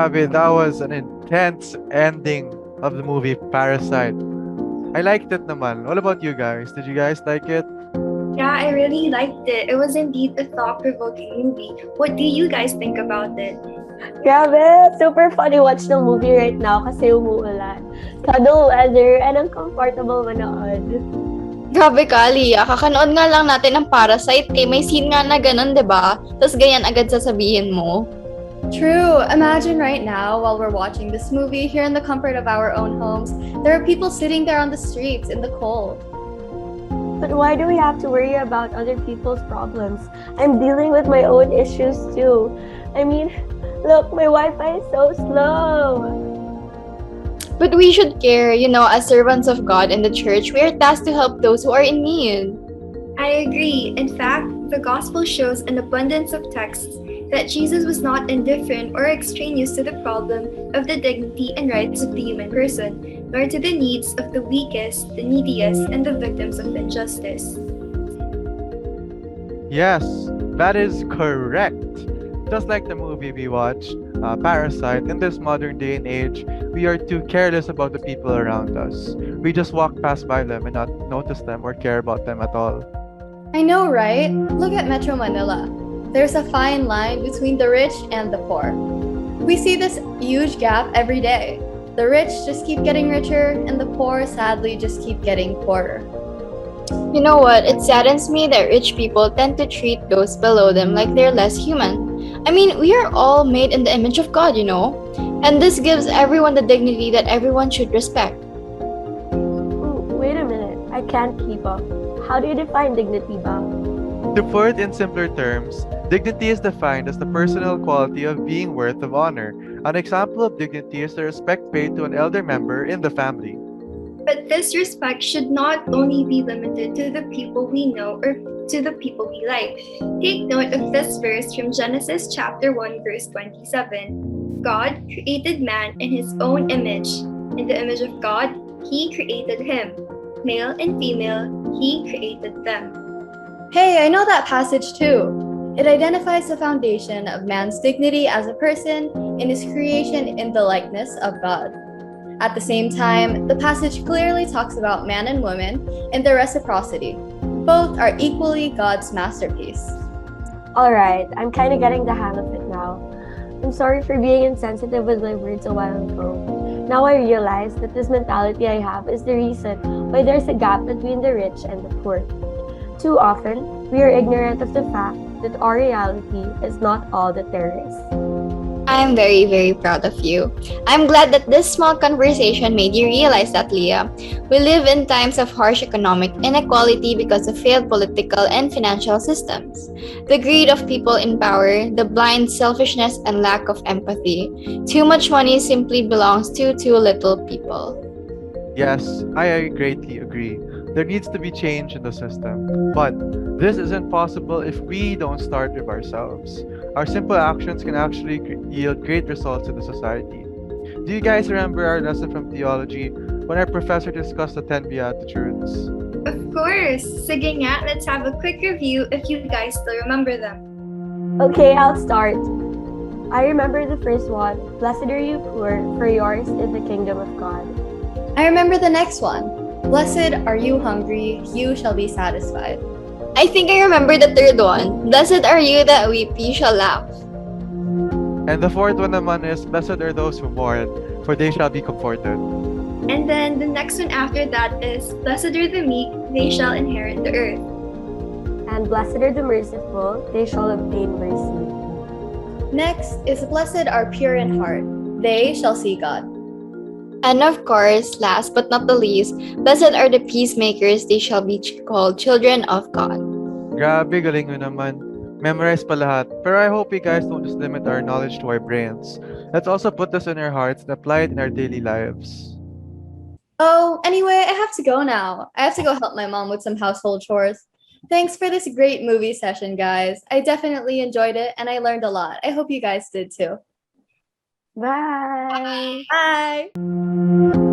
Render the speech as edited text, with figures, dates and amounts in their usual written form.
Grabe, that was an intense ending of the movie Parasite. I liked it naman. What about you guys? Did you guys like it? Yeah, I really liked it. It was indeed a thought-provoking movie. What do you guys think about it? Grabe, super funny watch ng movie right now kasi umuulan. Cuddle weather and ang comfortable manood. Grabe ka, Lia. Kakanood nga lang natin ng Parasite eh. May scene nga na ganun, 'di ba? Tapos ganyan agad sasabihin mo. True. Imagine right now, while we're watching this movie here in the comfort of our own homes, there are people sitting there on the streets in the cold. But why do we have to worry about other people's problems? I'm dealing with my own issues too. I mean, look, my Wi-Fi is so slow. But we should care, as servants of God in the church, we are tasked to help those who are in need. I agree. In fact, the gospel shows an abundance of texts that Jesus was not indifferent or extraneous to the problem of the dignity and rights of the human person, nor to the needs of the weakest, the neediest, and the victims of injustice. Yes, that is correct. Just like the movie we watched, Parasite, in this modern day and age, we are too careless about the people around us. We just walk past by them and not notice them or care about them at all. I know, right? Look at Metro Manila. There's a fine line between the rich and the poor. We see this huge gap every day. The rich just keep getting richer, and the poor sadly just keep getting poorer. You know what? It saddens me that rich people tend to treat those below them like they're less human. I mean, we are all made in the image of God, And this gives everyone the dignity that everyone should respect. Ooh, wait a minute, I can't keep up. How do you define dignity, ba? To put it in simpler terms, dignity is defined as the personal quality of being worth of honor. An example of dignity is the respect paid to an elder member in the family. But this respect should not only be limited to the people we know or to the people we like. Take note of this verse from Genesis chapter 1 verse 27. God created man in his own image. In the image of God, he created him. Male and female, he created them. Hey, I know that passage too. It identifies the foundation of man's dignity as a person in his creation in the likeness of God. At the same time, the passage clearly talks about man and woman and their reciprocity. Both are equally God's masterpiece. Alright, I'm kinda getting the hang of it now. I'm sorry for being insensitive with my words a while ago. Now I realize that this mentality I have is the reason why there's a gap between the rich and the poor. Too often, we are ignorant of the fact that our reality is not all that there is. I'm very, very proud of you. I'm glad that this small conversation made you realize that, Leah. We live in times of harsh economic inequality because of failed political and financial systems. The greed of people in power, the blind selfishness and lack of empathy. Too much money simply belongs to too little people. Yes, I greatly agree. There needs to be change in the system. But this isn't possible if we don't start with ourselves. Our simple actions can actually yield great results in the society. Do you guys remember our lesson from theology when our professor discussed the 10 Beatitudes? Of course! Sige nga, let's have a quick review if you guys still remember them. Okay, I'll start. I remember the first one. Blessed are you poor, for yours is the kingdom of God. I remember the next one. Blessed are you hungry, you shall be satisfied. I think I remember the third one. Blessed are you that weep, you shall laugh. And the fourth one naman is, blessed are those who mourn, for they shall be comforted. And then the next one after that is, blessed are the meek, they shall inherit the earth. And blessed are the merciful, they shall obtain mercy. Next is blessed are pure in heart, they shall see God. And of course, last but not the least, blessed are the peacemakers, they shall be called children of God. Grabe, galing nyo naman. Memorize pa lahat. Pero I hope you guys don't just limit our knowledge to our brains. Let's also put this in our hearts and apply it in our daily lives. Oh, anyway, I have to go now. I have to go help my mom with some household chores. Thanks for this great movie session, guys. I definitely enjoyed it and I learned a lot. I hope you guys did too. Bye! Bye!